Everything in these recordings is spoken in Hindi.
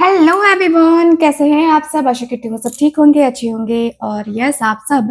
हेलो एवरीवन, कैसे हैं आप सब। आशा करती हूँ सब ठीक होंगे, अच्छे होंगे और यस आप सब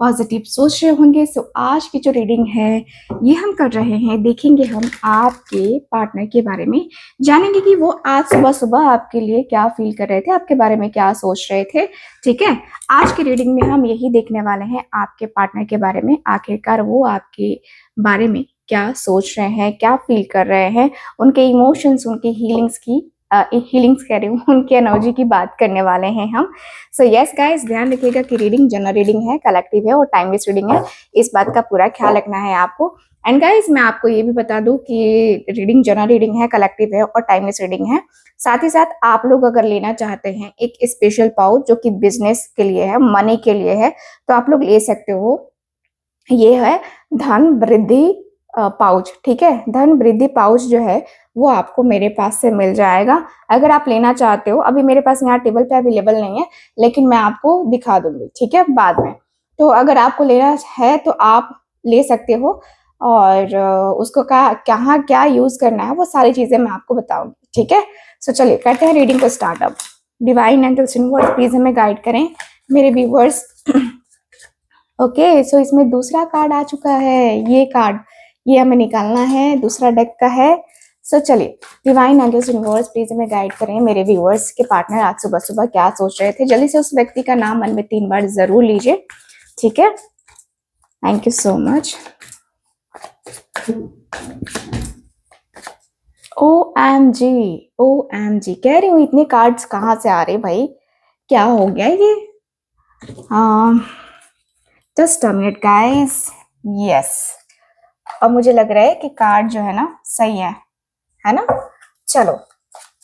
पॉजिटिव सोच रहे होंगे। सो आज की जो रीडिंग है ये हम कर रहे हैं, देखेंगे हम आपके पार्टनर के बारे में, जानेंगे कि वो आज सुबह सुबह आपके लिए क्या फील कर रहे थे, आपके बारे में क्या सोच रहे थे। ठीक है, आज की रीडिंग में हम यही देखने वाले हैं आपके पार्टनर के बारे में, आखिरकार वो आपके बारे में क्या सोच रहे हैं, क्या फील कर रहे हैं, उनके इमोशंस, उनकी हीलिंग्स कह रही हूँ, उनकी एनर्जी की बात करने वाले हैं हम। सो यस गाइस, ध्यान रखिएगा कि रीडिंग जनरल रीडिंग है, कलेक्टिव है और टाइमलेस रीडिंग है, इस बात का पूरा ख्याल रखना है आपको। एंड गाइस, मैं आपको ये भी बता दूं कि रीडिंग जनरल रीडिंग है, कलेक्टिव है और टाइमलेस रीडिंग है। साथ ही साथ आप लोग अगर लेना चाहते हैं एक स्पेशल पाउच जो कि बिजनेस के लिए है, मनी के लिए है, तो आप लोग ले सकते हो। ये है धन वृद्धि पाउच। ठीक है, धन वृद्धि पाउच जो है वो आपको मेरे पास से मिल जाएगा। अगर आप लेना चाहते हो, अभी मेरे पास यहाँ टेबल पे अवेलेबल नहीं है, लेकिन मैं आपको दिखा दूंगी, ठीक है, बाद में। तो अगर आपको लेना है तो आप ले सकते हो, और उसको कहाँ क्या यूज करना है वो सारी चीजें मैं आपको बताऊंगी। ठीक है, सो चलिए करते हैं रीडिंग को स्टार्ट। अब डिवाइन एंजल्स यूनिवर्स प्लीज हमें गाइड करें, मेरे व्यूवर्स। ओके, सो इसमें दूसरा कार्ड आ चुका है, ये कार्ड ये हमें निकालना है, दूसरा डेक का है। सो चलिए, डिवाइन एंजल्स यूनिवर्स प्लीज हमें गाइड करें, मेरे व्यूअर्स के पार्टनर आज सुबह सुबह क्या सोच रहे थे। जल्दी से उस व्यक्ति का नाम मन में 3 बार जरूर लीजिए। ठीक है, thank you so much. O M G कह रही हूँ, इतने कार्ड्स कहाँ से आ रहे भाई, क्या हो गया ये। Just a minute guys. Yes, अब मुझे लग रहा है कि कार्ड जो है ना सही है ना। चलो,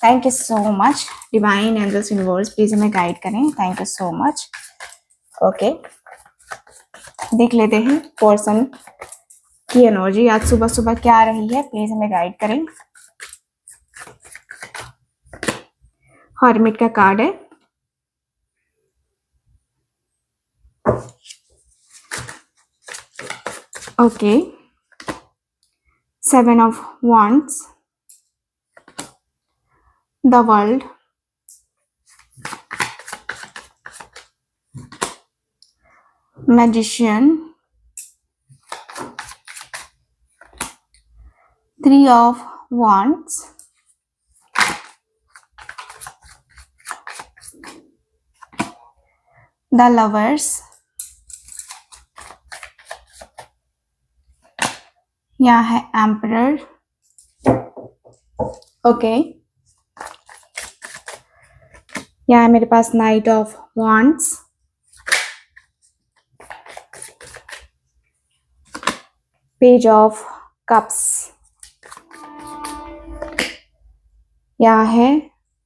thank you so much divine angels universe please हमें गाइड करें, thank you so much. Okay, देख लेते हैं पर्सन की एनर्जी आज सुबह सुबह क्या आ रही है, प्लीज हमें गाइड करें। हर्मिट का कार्ड है। Okay, 7 of Wands, the World, Magician, 3 of Wands, the Lovers, यहाँ है Emperor। ओके, यहाँ है मेरे पास Knight of Wands, Page of Cups, यहाँ है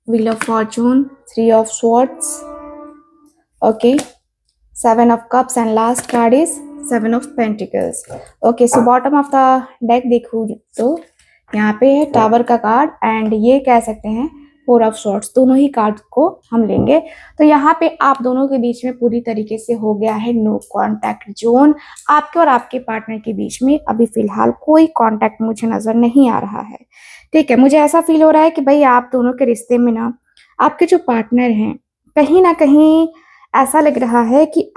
Wheel of Fortune, 3 of Swords। Okay, 7 of Cups and last card is 7 of Pentacles। Okay, so bottom of the deck देखूं तो यहाँ पे है टावर का कार्ड, एंड ये कह सकते हैं 4 of Swords। दोनों ही कार्ड को हम लेंगे। तो यहाँ पे आप दोनों के बीच में पूरी तरीके से हो गया है नो कॉन्टैक्ट जोन। आपके और आपके पार्टनर के बीच में अभी फिलहाल कोई कॉन्टैक्ट मुझे नजर नहीं आ रहा है। ठीक है, मुझे ऐसा फील हो रहा है कि भाई आप दोनों के रिश्ते में ना, आपके जो पार्टनर हैं, कहीं ना कहीं ऐसा लग रहा है कि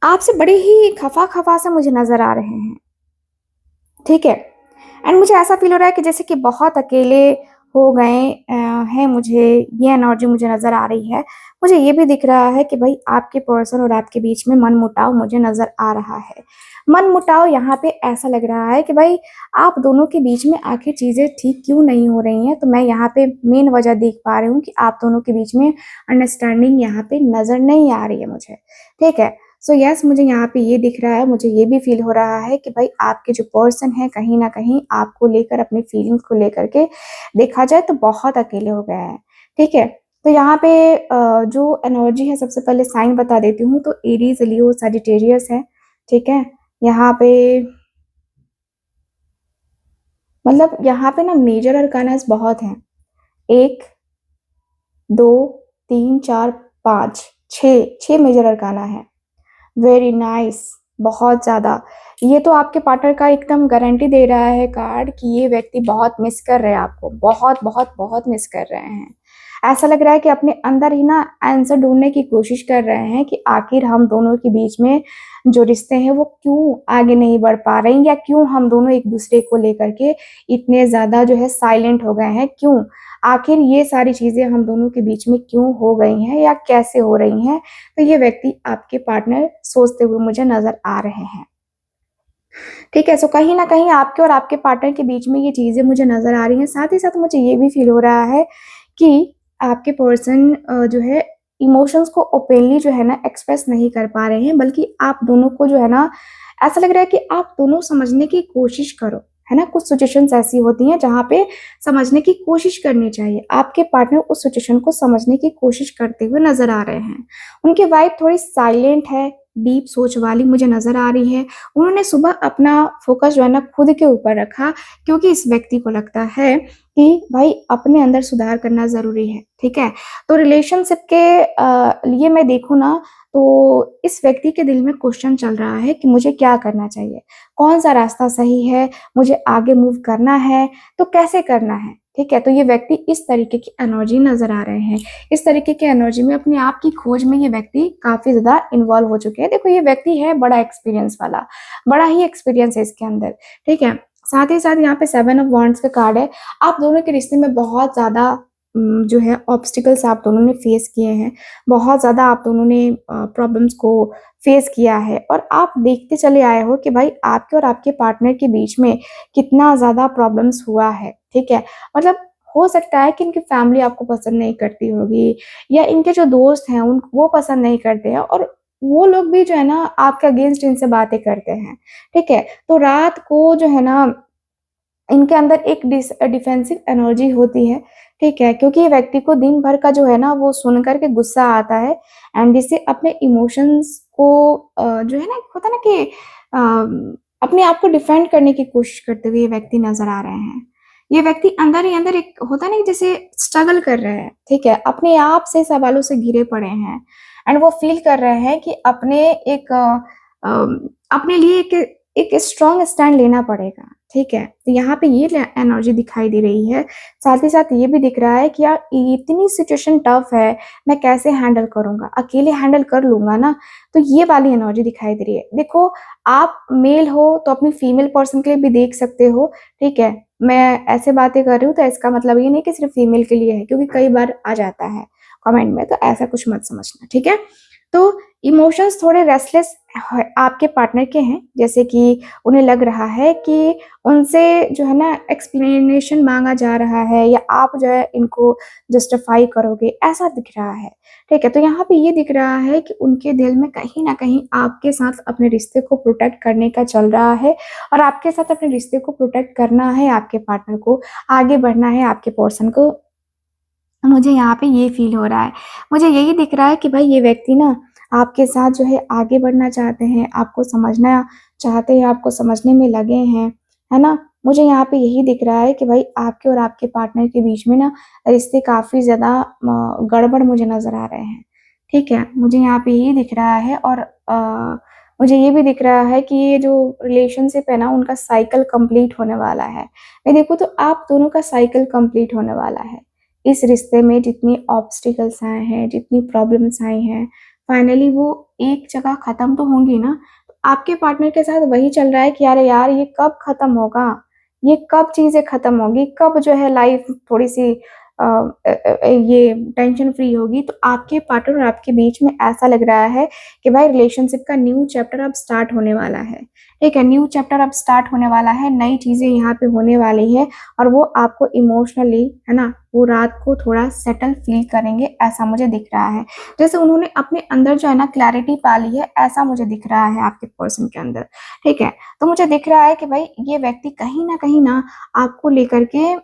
आपसे बड़े ही खफा खफा से मुझे नजर आ रहे हैं। ठीक है, एंड मुझे ऐसा फील हो रहा है कि जैसे कि बहुत अकेले हो गए हैं। मुझे ये एनर्जी मुझे नजर आ रही है। मुझे ये भी दिख रहा है कि भाई आपके पर्सन और आपके बीच में मन मुटाव मुझे नजर आ रहा है। मन मुटाव यहाँ पे ऐसा लग रहा है कि भाई आप दोनों के बीच में आखिर चीजें ठीक क्यों नहीं हो रही हैं। तो मैं यहाँ पे मेन वजह देख पा रही हूँ कि आप दोनों के बीच में अंडरस्टैंडिंग यहाँ पे नजर नहीं आ रही है मुझे। ठीक है, सो यस, मुझे यहाँ पे ये दिख रहा है, मुझे ये भी फील हो रहा है कि भाई आपके जो पर्सन है कहीं ना कहीं आपको लेकर, अपनी फीलिंग्स को लेकर के देखा जाए तो बहुत अकेले हो गए हैं। ठीक है, तो यहाँ पे जो एनर्जी है, सबसे पहले साइन बता देती हूँ, तो एरीज, लियो, सजिटेरियस है। ठीक है, यहाँ पे मतलब यहाँ पे ना मेजर अरकानास बहुत हैं। 1 2 3 4 5 6 मेजर अरकाना है। वेरी नाइस, बहुत ज्यादा। ये तो आपके पार्टनर का एकदम गारंटी दे रहा है कार्ड कि ये व्यक्ति बहुत मिस कर रहे हैं आपको, बहुत बहुत बहुत मिस कर रहे हैं। ऐसा लग रहा है कि अपने अंदर ही ना आंसर ढूंढने की कोशिश कर रहे हैं कि आखिर हम दोनों के बीच में जो रिश्ते हैं वो क्यों आगे नहीं बढ़ पा रहे हैं, या क्यों हम दोनों एक दूसरे को लेकर के इतने ज्यादा जो है साइलेंट हो गए हैं, क्यों आखिर ये सारी चीजें हम दोनों के बीच में क्यों हो गई हैं या कैसे हो रही हैं। तो ये व्यक्ति आपके पार्टनर सोचते हुए मुझे नजर आ रहे हैं। ठीक है, सो कहीं ना कहीं आपके और आपके पार्टनर के बीच में ये चीजें मुझे नजर आ रही हैं। साथ ही साथ मुझे ये भी फील हो रहा है कि आपके पर्सन जो है इमोशंस को ओपनली जो है ना एक्सप्रेस नहीं कर पा रहे हैं, बल्कि आप दोनों को जो है ना ऐसा लग रहा है कि आप दोनों समझने की कोशिश करो, है ना। कुछ सिचुएशंस ऐसी होती हैं जहाँ पे समझने की कोशिश करनी चाहिए। आपके पार्टनर उस सिचुएशन को समझने की कोशिश करते हुए नजर आ रहे हैं। उनकी वाइब थोड़ी साइलेंट है, डीप सोच वाली मुझे नजर आ रही है। उन्होंने सुबह अपना फोकस जो है ना खुद के ऊपर रखा, क्योंकि इस व्यक्ति को लगता है कि भाई अपने अंदर सुधार करना जरूरी है। ठीक है, तो रिलेशनशिप के लिए मैं देखूँ ना, तो इस व्यक्ति के दिल में क्वेश्चन चल रहा है कि मुझे क्या करना चाहिए, कौन सा रास्ता सही है, मुझे आगे मूव करना है तो कैसे करना है। ठीक है, तो ये व्यक्ति इस तरीके की एनर्जी नजर आ रहे हैं। इस तरीके की एनर्जी में अपने आप की खोज में ये व्यक्ति काफी ज्यादा इन्वॉल्व हो चुके हैं। देखो ये व्यक्ति है बड़ा एक्सपीरियंस वाला, बड़ा ही एक्सपीरियंस है इसके अंदर। ठीक है, साथ ही साथ यहाँ पे 7 ऑफ वॉन्ड्स का कार्ड है। आप दोनों के रिश्ते में बहुत ज्यादा जो है ऑब्स्टिकल्स आप दोनों ने फेस किए हैं, बहुत ज्यादा आप दोनों ने प्रॉब्लम्स को फेस किया है, और आप देखते चले आए हो कि भाई आपके और आपके पार्टनर के बीच में कितना ज्यादा प्रॉब्लम्स हुआ है। ठीक है, मतलब हो सकता है कि इनकी फैमिली आपको पसंद नहीं करती होगी, या इनके जो दोस्त हैं उन वो पसंद नहीं करते हैं, और वो लोग भी जो है ना आपके अगेंस्ट इनसे बातें करते हैं। ठीक है, तो रात को जो है ना इनके अंदर एक डिफेंसिव एनर्जी होती है। ठीक है, क्योंकि ये व्यक्ति को दिन भर का जो है ना वो सुन करके गुस्सा आता है, एंड जिससे अपने इमोशंस को जो है ना होता है ना कि अपने आप को डिफेंड करने की कोशिश करते हुए ये व्यक्ति नजर आ रहे हैं। ये व्यक्ति अंदर ही अंदर एक होता है ना जैसे स्ट्रगल कर रहे हैं। ठीक है, अपने आप से सवालों से घिरे पड़े हैं, एंड वो फील कर रहे हैं कि अपने लिए एक स्ट्रॉन्ग स्टैंड लेना पड़ेगा। ठीक है, तो यहाँ पे ये एनर्जी दिखाई दे रही है। साथ ही साथ ये भी दिख रहा है कि यार इतनी सिचुएशन टफ है, मैं कैसे हैंडल करूंगा, अकेले हैंडल कर लूंगा ना। तो ये वाली एनर्जी दिखाई दे रही है। देखो आप मेल हो तो अपनी फीमेल पर्सन के लिए भी देख सकते हो। ठीक है, मैं ऐसे बातें कर रही हूँ तो इसका मतलब ये नहीं कि सिर्फ फीमेल के लिए है, क्योंकि कई बार आ जाता है कमेंट में, तो ऐसा कुछ मत समझना। ठीक है, तो इमोशंस थोड़े रेस्टलेस आपके पार्टनर के हैं, जैसे कि उन्हें लग रहा है कि उनसे जो है ना एक्सप्लेनेशन मांगा जा रहा है, या आप जो है इनको जस्टिफाई करोगे, ऐसा दिख रहा है। ठीक है, तो यहाँ पे ये दिख रहा है कि उनके दिल में कहीं ना कहीं आपके साथ अपने रिश्ते को प्रोटेक्ट करने का चल रहा है, और आपके साथ अपने रिश्ते को प्रोटेक्ट करना है, आपके पार्टनर को आगे बढ़ना है, आपके पर्सन को। मुझे यहाँ पे ये फील हो रहा है, मुझे यही दिख रहा है कि भाई ये व्यक्ति ना आपके साथ जो है आगे बढ़ना चाहते हैं, आपको समझना चाहते हैं, आपको समझने में लगे हैं, है ना। मुझे यहाँ पे यही दिख रहा है कि भाई आपके और आपके पार्टनर के बीच में ना रिश्ते काफी ज्यादा गड़बड़ मुझे नजर आ रहे हैं। ठीक है, मुझे यहाँ पे यही दिख रहा है, और मुझे ये भी दिख रहा है कि ये जो रिलेशनशिप है ना उनका साइकिल कंप्लीट होने वाला है। मैं देखूँ तो आप दोनों का साइकिल कंप्लीट होने वाला है। इस रिश्ते में जितनी ऑब्स्टिकल्स आए हैं, जितनी प्रॉब्लम्स आई हैं, फाइनली वो एक जगह खत्म तो होंगी ना। तो आपके पार्टनर के साथ वही चल रहा है कि अरे यार ये कब खत्म होगा, ये कब चीजें खत्म होगी, कब जो है लाइफ थोड़ी सी ये टेंशन फ्री होगी। तो आपके पार्टनर और आपके बीच में ऐसा लग रहा है कि भाई रिलेशनशिप का न्यू चैप्टर अब स्टार्ट होने वाला है। ठीक है, न्यू चैप्टर अब स्टार्ट होने वाला है, नई चीजें यहाँ पे होने वाली है, और वो आपको इमोशनली है ना वो रात को थोड़ा सेटल फील करेंगे, ऐसा मुझे दिख रहा है। जैसे उन्होंने अपने अंदर जो है ना क्लैरिटी पा ली है, ऐसा मुझे दिख रहा है आपके पर्सन के अंदर। ठीक है, तो मुझे दिख रहा है कि भाई ये व्यक्ति कहीं ना आपको लेकर के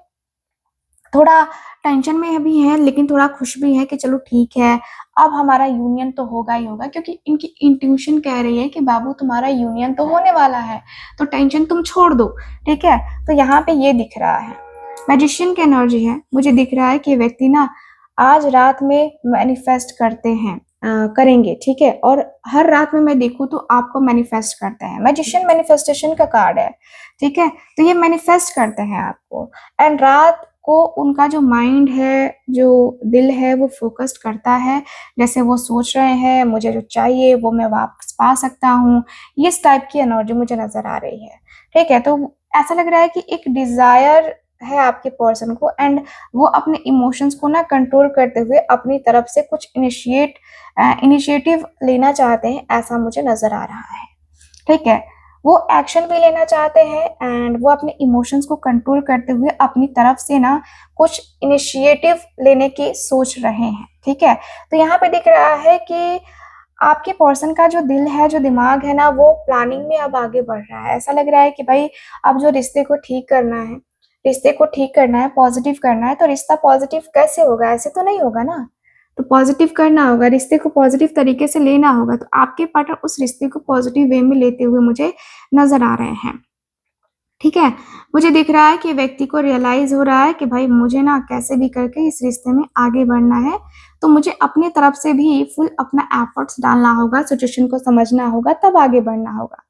थोड़ा टेंशन में भी है, लेकिन थोड़ा खुश भी है कि चलो ठीक है अब हमारा यूनियन तो होगा ही होगा, क्योंकि इनकी इंट्यूशन कह रही है कि बाबू तुम्हारा यूनियन तो होने वाला है, तो टेंशन तुम छोड़ दो। ठीक है, तो यहाँ पे ये दिख रहा है मैजिशियन की एनर्जी है। मुझे दिख रहा है कि व्यक्ति ना आज रात में मैनिफेस्ट करते हैं, करेंगे, ठीक है। और हर रात में मैं देखूँ तो आपको मैनिफेस्ट करते हैं, मैजिशियन मैनिफेस्टेशन का कार्ड है, ठीक है। तो ये मैनिफेस्ट करते हैं आपको, एंड रात को उनका जो माइंड है, जो दिल है, वो फोकस्ड करता है, जैसे वो सोच रहे हैं मुझे जो चाहिए वो मैं वापस पा सकता हूँ, इस टाइप की एनर्जी मुझे नजर आ रही है, ठीक है। तो ऐसा लग रहा है कि एक डिजायर है आपके पर्सन को, एंड वो अपने इमोशंस को ना कंट्रोल करते हुए अपनी तरफ से कुछ इनिशिएटिव लेना चाहते हैं, ऐसा मुझे नजर आ रहा है, ठीक है। वो एक्शन भी लेना चाहते हैं, एंड वो अपने इमोशंस को कंट्रोल करते हुए अपनी तरफ से ना कुछ इनिशिएटिव लेने की सोच रहे हैं, ठीक है। तो यहाँ पे दिख रहा है कि आपके पर्सन का जो दिल है, जो दिमाग है ना, वो प्लानिंग में अब आगे बढ़ रहा है। ऐसा लग रहा है कि भाई अब जो रिश्ते को ठीक करना है, रिश्ते को ठीक करना है, पॉजिटिव करना है, तो रिश्ता पॉजिटिव कैसे होगा? ऐसे तो नहीं होगा ना। तो पॉजिटिव करना होगा, रिश्ते को पॉजिटिव तरीके से लेना होगा। तो आपके पार्टनर उस रिश्ते को पॉजिटिव वे में लेते हुए मुझे नजर आ रहे हैं, ठीक है। मुझे दिख रहा है कि व्यक्ति को रियलाइज हो रहा है कि भाई मुझे ना कैसे भी करके इस रिश्ते में आगे बढ़ना है, तो मुझे अपनी तरफ से भी फुल अपना एफर्ट्स डालना होगा, सिचुएशन को समझना होगा, तब आगे बढ़ना होगा,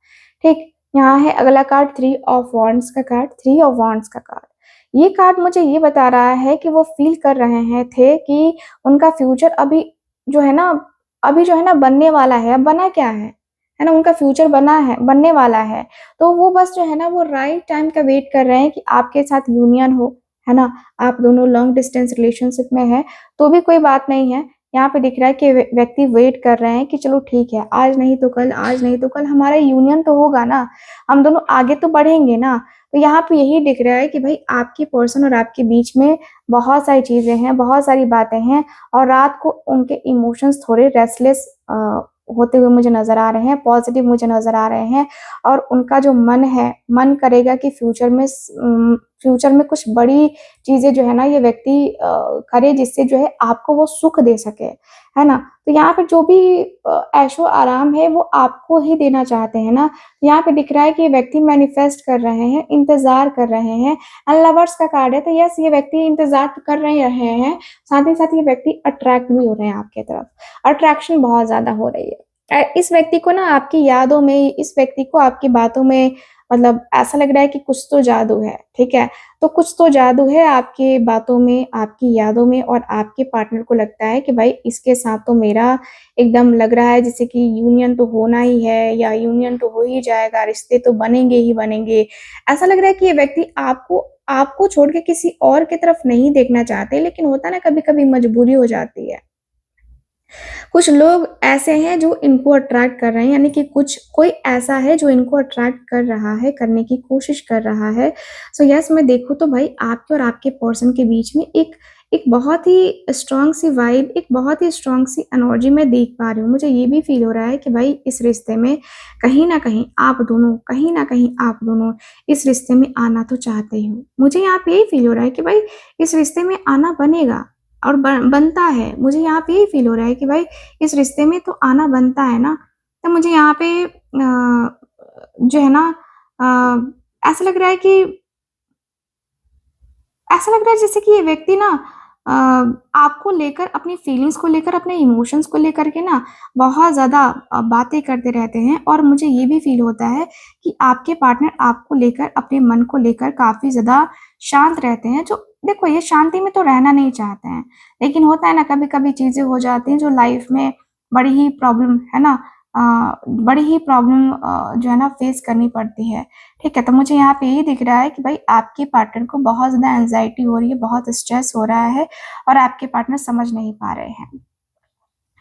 ठीक। यहाँ है अगला कार्ड, 3 ऑफ वांड्स का कार्ड, 3 ऑफ वांड्स का कार्ड। ये कार्ड मुझे ये बता रहा है कि वो फील कर रहे हैं थे कि उनका फ्यूचर अभी जो है ना, बनने वाला है। अब बना क्या है ना, उनका फ्यूचर बना है, बनने वाला है। तो वो बस जो है ना, वो राइट टाइम का वेट कर रहे हैं कि आपके साथ यूनियन हो, है ना। आप दोनों लॉन्ग डिस्टेंस रिलेशनशिप में है तो भी कोई बात नहीं है। यहाँ पे दिख रहा है कि व्यक्ति वेट कर रहे हैं कि चलो ठीक है, आज नहीं तो कल, आज नहीं तो कल हमारा यूनियन तो होगा ना, हम दोनों आगे तो बढ़ेंगे ना। तो यहाँ पे यही दिख रहा है कि भाई आपके पर्सन और आपके बीच में बहुत सारी चीजें हैं, बहुत सारी बातें हैं, और रात को उनके इमोशंस थोड़े रेस्टलेस होते हुए मुझे नजर आ रहे हैं, पॉजिटिव मुझे नजर आ रहे हैं। और उनका जो मन है, मन करेगा कि फ्यूचर में कुछ बड़ी चीजें जो है ना ये व्यक्ति करे, जिससे जो है आपको वो सुख दे सके, है ना। तो यहाँ पे जो भी ऐशो आराम है वो आपको ही देना चाहते हैं ना। यहाँ पे दिख रहा है कि ये व्यक्ति मैनिफेस्ट कर रहे हैं, इंतजार कर रहे हैं। लवर्स का कार्ड है, तो यस, ये व्यक्ति इंतजार तो कर रहे हैं, साथ ही साथ ये व्यक्ति अट्रैक्ट भी हो रहे हैं आपके तरफ, अट्रैक्शन बहुत ज्यादा हो रही है। इस व्यक्ति को ना आपकी यादों में, इस व्यक्ति को आपकी बातों में, मतलब ऐसा लग रहा है कि कुछ तो जादू है, ठीक है। तो कुछ तो जादू है आपकी बातों में, आपकी यादों में, और आपके पार्टनर को लगता है कि भाई इसके साथ तो मेरा एकदम लग रहा है जैसे कि यूनियन तो होना ही है, या यूनियन तो हो ही जाएगा, रिश्ते तो बनेंगे ही बनेंगे। ऐसा लग रहा है कि ये व्यक्ति आपको आपको छोड़ के किसी और की तरफ नहीं देखना चाहते, लेकिन होता ना कभी कभी मजबूरी हो जाती है। कुछ लोग ऐसे हैं जो इनको अट्रैक्ट कर रहे हैं, यानी कि कोई ऐसा है जो इनको अट्रैक्ट कर रहा है, करने की कोशिश कर रहा है। सो यस, मैं देखूँ तो भाई आपके और आपके पर्सन के बीच में एक बहुत ही स्ट्रांग सी वाइब, एक बहुत ही स्ट्रांग सी एनर्जी मैं देख पा रही हूँ। मुझे ये भी फील हो रहा है कि भाई इस रिश्ते में कहीं ना कहीं आप दोनों, कहीं ना कहीं आप दोनों इस रिश्ते में आना तो चाहते ही हो। मुझे यहाँ पे यही फील हो रहा है कि भाई इस रिश्ते में आना बनेगा और बनता है। मुझे यहाँ पे यही फील हो रहा है कि भाई इस रिश्ते में तो आना बनता है ना। तो मुझे यहाँ पे जो है ना, ऐसा लग रहा है कि ऐसा लग रहा है जैसे कि ये व्यक्ति ना आपको लेकर, अपनी फीलिंग्स को लेकर, अपने इमोशंस को लेकर के ना बहुत ज्यादा बातें करते रहते हैं। और मुझे ये भी फील होता है कि आपके पार्टनर आपको लेकर, अपने मन को लेकर काफी ज्यादा शांत रहते हैं। जो देखो, ये शांति में तो रहना नहीं चाहते हैं, लेकिन होता है ना कभी कभी चीजें हो जाती हैं जो लाइफ में बड़ी ही प्रॉब्लम है ना, बड़ी ही प्रॉब्लम जो है ना फेस करनी पड़ती है, ठीक है। तो मुझे यहाँ पे ये दिख रहा है कि भाई आपके पार्टनर को बहुत ज्यादा एंजाइटी हो रही है, बहुत स्ट्रेस हो रहा है, और आपके पार्टनर समझ नहीं पा रहे हैं,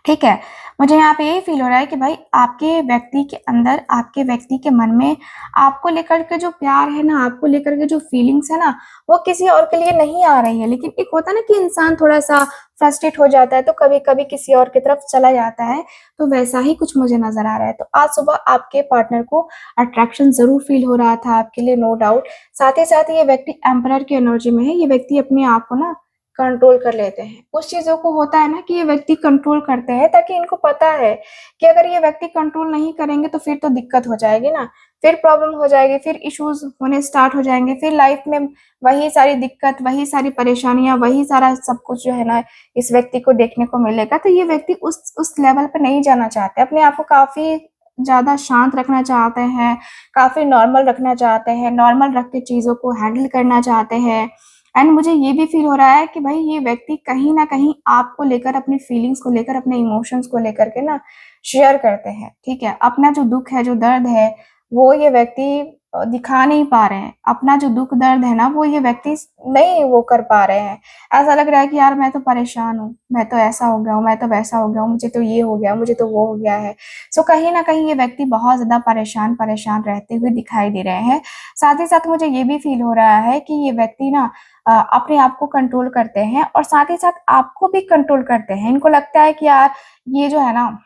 ठीक है। मुझे यहाँ पे यही फील हो रहा है कि भाई आपके व्यक्ति के अंदर, आपके व्यक्ति के मन में आपको लेकर के जो प्यार है ना, आपको लेकर के जो फीलिंग्स है ना, वो किसी और के लिए नहीं आ रही है। लेकिन एक होता है ना कि इंसान थोड़ा सा फ्रस्ट्रेट हो जाता है तो कभी कभी किसी और की तरफ चला जाता है, तो वैसा ही कुछ मुझे नजर आ रहा है। तो आज सुबह आपके पार्टनर को अट्रैक्शन जरूर फील हो रहा था आपके लिए, नो डाउट। साथ ही साथ ये व्यक्ति एम्परर की एनर्जी में है। ये व्यक्ति अपने आप को ना कंट्रोल कर लेते हैं। कुछ चीजों को होता है ना कि ये व्यक्ति कंट्रोल करते हैं, ताकि इनको पता है कि अगर ये व्यक्ति कंट्रोल नहीं करेंगे तो फिर तो दिक्कत हो जाएगी ना, फिर प्रॉब्लम हो जाएगी, फिर इश्यूज होने स्टार्ट हो जाएंगे, फिर लाइफ में वही सारी दिक्कत, वही सारी परेशानियां, वही सारा सब कुछ जो है ना इस व्यक्ति को देखने को मिलेगा। तो ये व्यक्ति उस लेवल पे नहीं जाना चाहते, अपने आप को काफी ज्यादा शांत रखना चाहते हैं, काफी नॉर्मल रखना चाहते हैं, नॉर्मल रख के चीजों को हैंडल करना चाहते हैं। एंड मुझे ये भी फील हो रहा है कि भाई ये व्यक्ति कहीं ना कहीं आपको लेकर, अपनी फीलिंग्स को लेकर, अपने इमोशंस को लेकर के ना शेयर करते हैं, ठीक है। अपना जो दुख है, जो दर्द है, वो ये व्यक्ति दिखा नहीं पा रहे हैं। अपना जो दुख दर्द है ना, वो ये व्यक्ति नहीं वो कर पा रहे हैं। ऐसा लग रहा है कि यार मैं तो परेशान हूँ, मैं तो ऐसा हो गया हूँ, मैं तो वैसा हो गया हूँ, मुझे तो ये हो गया, मुझे तो वो हो गया है। सो कहीं ना कहीं ये व्यक्ति बहुत ज्यादा परेशान परेशान रहते हुए दिखाई दे रहे हैं। साथ ही साथ मुझे ये भी फील हो रहा है कि ये व्यक्ति ना अपने आप को कंट्रोल करते हैं और साथ ही साथ आपको भी कंट्रोल करते हैं। इनको लगता है कि यार ये जो है ना,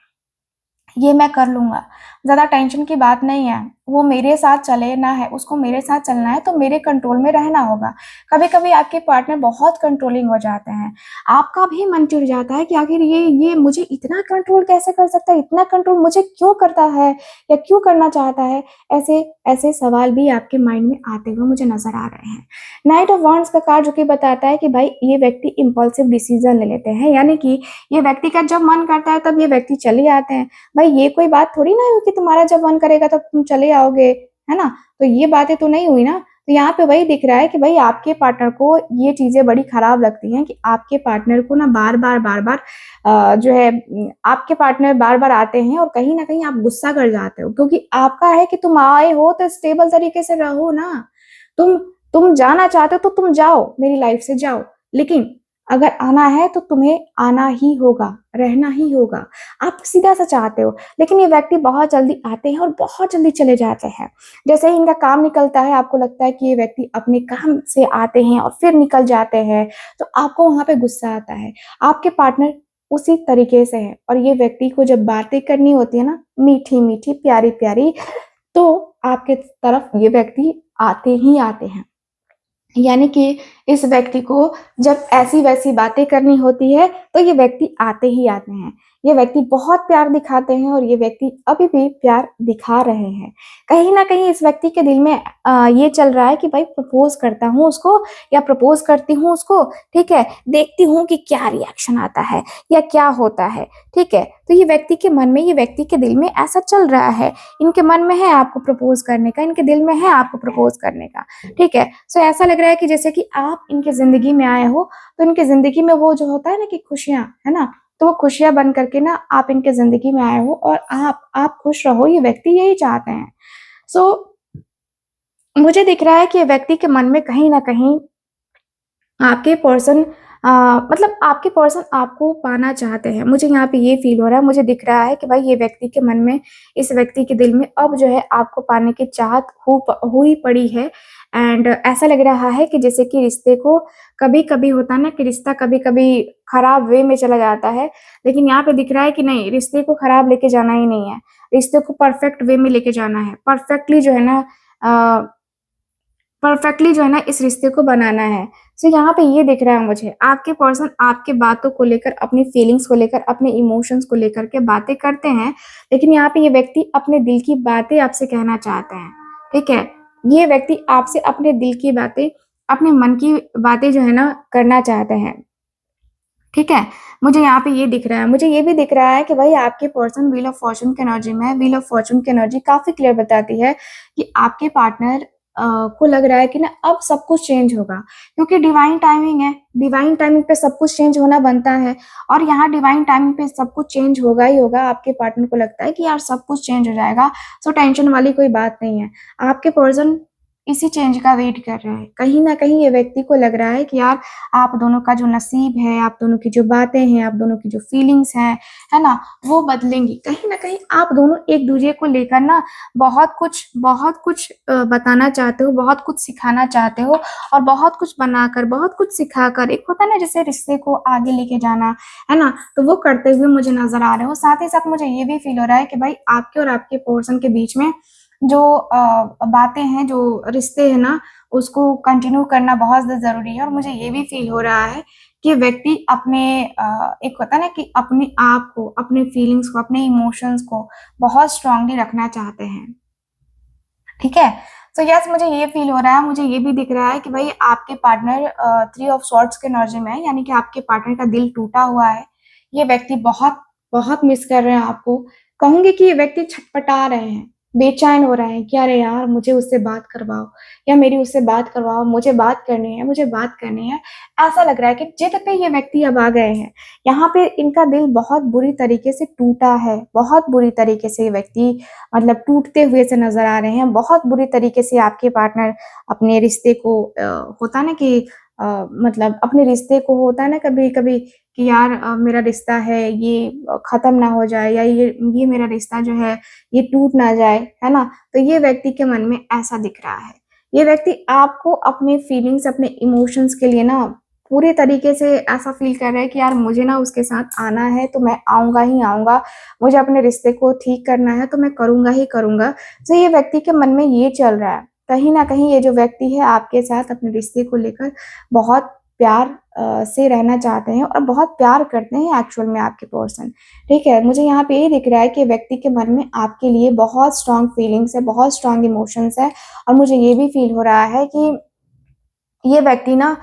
ये मैं कर लूंगा, ज्यादा टेंशन की बात नहीं है, वो मेरे साथ चले ना है, उसको मेरे साथ चलना है, तो मेरे कंट्रोल में रहना होगा। कभी कभी आपके पार्टनर बहुत कंट्रोलिंग हो जाते हैं, आपका भी मन चिढ़ जाता है कि आखिर ये मुझे इतना कंट्रोल कैसे कर सकता है, इतना कंट्रोल मुझे क्यों करता है या क्यों करना चाहता है। ऐसे ऐसे सवाल भी आपके माइंड में आते हुए मुझे नजर आ रहे हैं। नाइट ऑफ वॉन्ड्स का कार्ड जो कि बताता है कि भाई ये व्यक्ति इम्पल्सिव डिसीजन ले लेते हैं, यानी कि ये व्यक्ति का जब मन करता है तब ये व्यक्ति चले आते हैं। भाई ये कोई बात थोड़ी ना है कि तुम्हारा जब मन करेगा तब तुम चले आओगे, है ना। तो ये बातें तो नहीं हुई ना। तो यहाँ पे वही दिख रहा है कि भाई आपके पार्टनर को ये चीजें बड़ी खराब लगती हैं कि आपके पार्टनर को ना बार बार जो है आपके पार्टनर बार बार आते हैं और कहीं ना कहीं आप गुस्सा कर जाते हो, क्योंकि आपका है कि तुम आए हो तो स्टेबल तरीके से रहो ना। तुम तुम जाना चाहते हो तो तुम जाओ, मेरी लाइफ से जाओ, लेकिन अगर आना है तो तुम्हें आना ही होगा, रहना ही होगा। आप सीधा सा चाहते हो, लेकिन ये व्यक्ति बहुत जल्दी आते हैं और बहुत जल्दी चले जाते हैं। जैसे ही इनका काम निकलता है, आपको लगता है कि ये व्यक्ति अपने काम से आते हैं और फिर निकल जाते हैं, तो आपको वहां पे गुस्सा आता है। आपके पार्टनर उसी तरीके से है, और ये व्यक्ति को जब बातें करनी होती है ना, मीठी मीठी प्यारी प्यारी, तो आपके तरफ ये व्यक्ति आते ही आते हैं। यानी कि इस व्यक्ति को जब ऐसी वैसी बातें करनी होती है तो ये व्यक्ति आते ही आते हैं। ये व्यक्ति बहुत प्यार दिखाते हैं और ये व्यक्ति अभी भी प्यार दिखा रहे हैं। कहीं ना कहीं इस व्यक्ति के दिल में ये चल रहा है कि भाई प्रपोज करता हूँ उसको या प्रपोज करती हूँ उसको, ठीक है, देखती हूँ कि क्या रिएक्शन आता है या क्या होता है, ठीक है। तो ये व्यक्ति के मन में, ये व्यक्ति के दिल में ऐसा चल रहा है। इनके मन में है आपको प्रपोज करने का, इनके दिल में है आपको प्रपोज करने का, ठीक है। सो ऐसा लग रहा है कि जैसे कि आप इनके जिंदगी में आए हो, तो इनके जिंदगी में वो जो होता है ना कि खुशियां, है ना, तो वो खुशियां बन करके ना आप इनके जिंदगी में आए हो और आप खुश रहो, ये व्यक्ति यही चाहते हैं। सो मुझे दिख रहा है कि ये व्यक्ति के मन में कहीं ना कहीं आपके पर्सन मतलब आपके पर्सन आपको पाना चाहते हैं। मुझे यहाँ पे ये फील हो रहा है, मुझे दिख रहा है कि भाई ये व्यक्ति के मन में, इस व्यक्ति के दिल में अब जो है आपको पाने की चाहत हुई पड़ी है। एंड ऐसा लग रहा है कि जैसे कि रिश्ते को, कभी कभी होता है ना कि रिश्ता कभी कभी खराब वे में चला जाता है, लेकिन यहाँ पे दिख रहा है कि नहीं, रिश्ते को खराब लेके जाना ही नहीं है, रिश्ते को परफेक्ट वे में लेके जाना है। परफेक्टली जो है ना परफेक्टली जो है ना इस रिश्ते को बनाना है। सो यहाँ पे ये दिख रहा है मुझे, आपके पर्सन आपके बातों को लेकर, अपनी फीलिंग्स को लेकर, अपने इमोशंस को लेकर के बातें करते हैं, लेकिन यहाँ पे ये व्यक्ति अपने दिल की बातें आपसे कहना चाहते हैं, ठीक है। ये व्यक्ति आपसे अपने दिल की बातें, अपने मन की बातें जो है ना करना चाहते हैं, ठीक है। मुझे यहाँ पे ये दिख रहा है, मुझे ये भी दिख रहा है कि भाई आपके पर्सन व्हील ऑफ फॉर्चून की एनर्जी में है। व्हील ऑफ फॉर्चून की एनर्जी काफी क्लियर बताती है कि आपके पार्टनर को लग रहा है कि ना अब सब कुछ चेंज होगा, क्योंकि डिवाइन टाइमिंग है, डिवाइन टाइमिंग पे सब कुछ चेंज होना बनता है, और यहाँ डिवाइन टाइमिंग पे सब कुछ चेंज होगा ही होगा। आपके पार्टनर को लगता है कि यार सब कुछ चेंज हो जाएगा, सो टेंशन वाली कोई बात नहीं है। आपके पर्सन इसी चेंज का वेट कर रहे हैं। कहीं ना कहीं ये व्यक्ति को लग रहा है कि यार आप दोनों का जो नसीब है, आप दोनों की जो बातें हैं, आप दोनों की जो फीलिंग्स हैं, है ना, वो बदलेंगी। कहीं ना कहीं आप दोनों एक दूसरे को लेकर ना बहुत कुछ बताना चाहते हो, बहुत कुछ सिखाना चाहते हो, और बहुत कुछ बनाकर, बहुत कुछ सिखाकर, एक होता है ना जैसे रिश्ते को आगे लेके जाना, है ना, तो वो करते हुए मुझे नजर आ रहे हो। साथ ही साथ मुझे ये भी फील हो रहा है कि भाई आपके और आपके पर्सन के बीच में जो बातें हैं, जो रिश्ते हैं ना, उसको कंटिन्यू करना बहुत ज्यादा जरूरी है। और मुझे ये भी फील हो रहा है कि व्यक्ति अपने एक होता है ना कि अपने आप को, अपने फीलिंग्स को, अपने इमोशंस को बहुत स्ट्रांगली रखना चाहते हैं। ठीक है। तो यस, मुझे ये फील हो रहा है, मुझे ये भी दिख रहा है कि भाई आपके पार्टनर 3 ऑफ सॉर्ड्स के एनर्जी में है, यानी कि आपके पार्टनर का दिल टूटा हुआ है। ये व्यक्ति बहुत बहुत मिस कर रहे हैं आपको। कहूंगी कि ये व्यक्ति छटपटा रहे हैं, बेचैन हो रहे हैं कि अरे यार मुझे उससे बात करवाओ, या मेरी उससे बात करवाओ, मुझे बात करनी है, मुझे बात करनी है। ऐसा लग रहा है कि जिद पे ये व्यक्ति अब आ गए हैं। यहाँ पे इनका दिल बहुत बुरी तरीके से टूटा है, बहुत बुरी तरीके से ये व्यक्ति मतलब टूटते हुए से नजर आ रहे हैं। बहुत बुरी तरीके से आपके पार्टनर अपने रिश्ते को होता ना कि मतलब अपने रिश्ते को होता है ना कभी कभी कि यार मेरा रिश्ता है ये खत्म ना हो जाए, या ये मेरा रिश्ता जो है ये टूट ना जाए, है ना। तो ये व्यक्ति के मन में ऐसा दिख रहा है। ये व्यक्ति आपको अपने फीलिंग्स, अपने इमोशंस के लिए ना पूरे तरीके से ऐसा फील कर रहा है कि यार मुझे ना उसके साथ आना है तो मैं आऊंगा ही आऊंगा, मुझे अपने रिश्ते को ठीक करना है तो मैं करूंगा ही करूंगा। तो ये व्यक्ति के मन में ये चल रहा है। कहीं ना कहीं ये जो व्यक्ति है आपके साथ अपने रिश्ते को लेकर बहुत प्यार से रहना चाहते हैं और बहुत प्यार करते हैं एक्चुअल में आपके पर्सन। ठीक है, मुझे यहाँ पे ये दिख रहा है कि व्यक्ति के मन में आपके लिए बहुत स्ट्रांग फीलिंग्स है, बहुत स्ट्रांग इमोशंस है। और मुझे ये भी फील हो रहा है कि ये व्यक्ति ना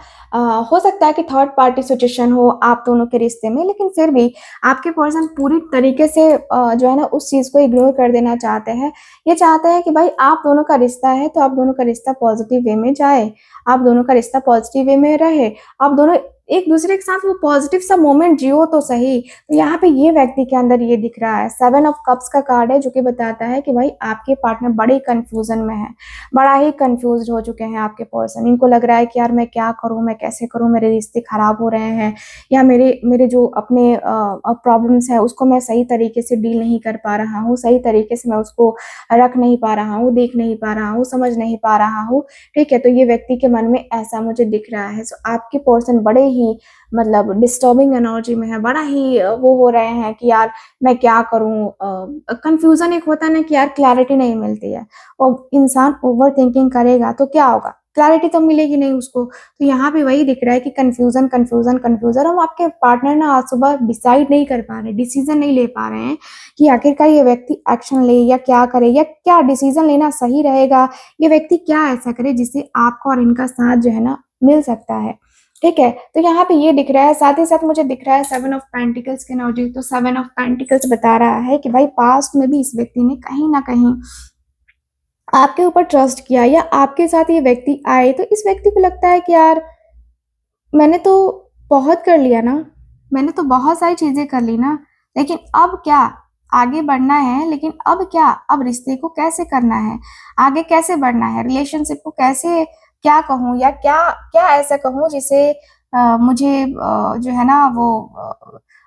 हो सकता है कि थर्ड पार्टी सिचुएशन हो आप दोनों के रिश्ते में, लेकिन फिर भी आपके पर्सन पूरी तरीके से जो है ना उस चीज को इग्नोर कर देना चाहते हैं। ये चाहते हैं कि भाई आप दोनों का रिश्ता है तो आप दोनों का रिश्ता पॉजिटिव वे में जाए, आप दोनों का रिश्ता पॉजिटिव वे में रहे, आप दोनों एक दूसरे के साथ वो पॉजिटिव सा मोमेंट जियो तो सही। तो यहाँ पे ये व्यक्ति के अंदर ये दिख रहा है। 7 ऑफ कप्स का कार्ड है जो कि बताता है कि भाई आपके पार्टनर बड़े कंफ्यूजन में है, बड़ा ही कंफ्यूज हो चुके हैं आपके पर्सन। इनको लग रहा है कि यार मैं क्या करूं, मैं कैसे करूं, मेरे रिश्ते खराब हो रहे हैं, या मेरे मेरे जो अपने प्रॉब्लम्स है उसको मैं सही तरीके से डील नहीं कर पा रहा हूँ, सही तरीके से मैं उसको रख नहीं पा रहा हूँ, देख नहीं पा रहा हूँ, समझ नहीं पा रहा हूँ। ठीक है, तो ये व्यक्ति के मन में ऐसा मुझे दिख रहा है। सो आपके पर्सन बड़े ही मतलब डिस्टर्बिंग एनर्जी में है, बड़ा ही वो हो रहे हैं कि यार मैं क्या करूं। कंफ्यूजन एक होता है ना कि यार क्लैरिटी नहीं मिलती है, और इंसान ओवर थिंकिंग करेगा तो क्या होगा, क्लैरिटी तो मिलेगी नहीं उसको। तो यहाँ पे वही दिख रहा है कि कंफ्यूजन कंफ्यूजन कंफ्यूजन। और आपके पार्टनर ना आज सुबह डिसाइड नहीं कर पा रहे, डिसीजन नहीं ले पा रहे हैं कि आखिरकार ये व्यक्ति एक्शन ले या क्या करे, या क्या डिसीजन लेना सही रहेगा, ये व्यक्ति क्या ऐसा करे जिससे आपका और इनका साथ जो है ना मिल सकता है। ठीक है, तो यहाँ पे ये दिख रहा है। साथ ही साथ मुझे दिख रहा है 7 ऑफ पेंटिकल्स की एनर्जी। तो 7 ऑफ पेंटिकल्स बता रहा है कि भाई पास्ट में भी इस व्यक्ति ने कहीं ना कहीं आपके ऊपर ट्रस्ट किया, या आपके साथ ये व्यक्ति आए तो इस व्यक्ति को लगता है कि यार मैंने तो बहुत कर लिया ना, मैंने तो बहुत सारी चीजें कर ली ना, लेकिन अब क्या, आगे बढ़ना है लेकिन अब क्या, अब रिश्ते को कैसे करना है, आगे कैसे बढ़ना है, रिलेशनशिप को कैसे, क्या कहूँ या क्या क्या ऐसा कहूँ जिसे मुझे जो है ना वो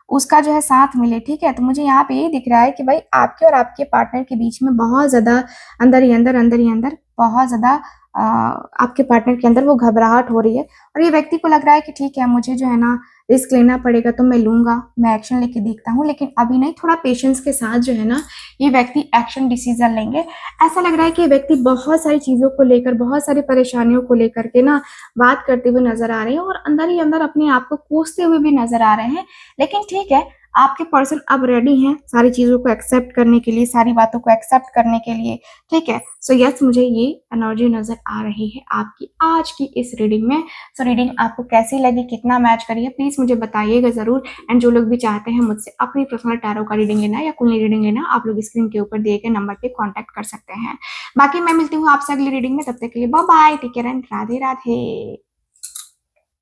उसका जो है साथ मिले। ठीक है, तो मुझे यहाँ पे ये दिख रहा है कि भाई आपके और आपके पार्टनर के बीच में बहुत ज्यादा अंदर ही अंदर बहुत ज्यादा आपके पार्टनर के अंदर वो घबराहट हो रही है। और ये व्यक्ति को लग रहा है कि ठीक है मुझे जो है ना रिस्क लेना पड़ेगा तो मैं लूंगा, मैं एक्शन लेके देखता हूँ, लेकिन अभी नहीं, थोड़ा पेशेंस के साथ जो है ना ये व्यक्ति एक्शन डिसीजन लेंगे। ऐसा लग रहा है कि ये व्यक्ति बहुत सारी चीजों को लेकर, बहुत सारी परेशानियों को लेकर के ना बात करते हुए नजर आ रहे हैं, और अंदर ही अंदर अपने आप को कोसते हुए भी नजर आ रहे हैं। लेकिन ठीक है, आपके पर्सन अब रेडी हैं सारी चीजों को एक्सेप्ट करने के लिए, सारी बातों को एक्सेप्ट करने के लिए। ठीक है, सो यस, मुझे ये एनर्जी नजर आ रही है आपकी आज की इस रीडिंग में। सो रीडिंग आपको कैसी लगी, कितना मैच करी है, प्लीज मुझे बताइएगा जरूर। एंड जो लोग भी चाहते हैं मुझसे अपनी पर्सनल टैरो का रीडिंग लेना या कुंडली रीडिंग लेना, आप लोग स्क्रीन के ऊपर दिए गए नंबर पे कांटेक्ट कर सकते हैं। बाकी मैं मिलती हूँ आपसे अगली रीडिंग में, तब तक के लिए bye bye, take care and Radhe Radhe.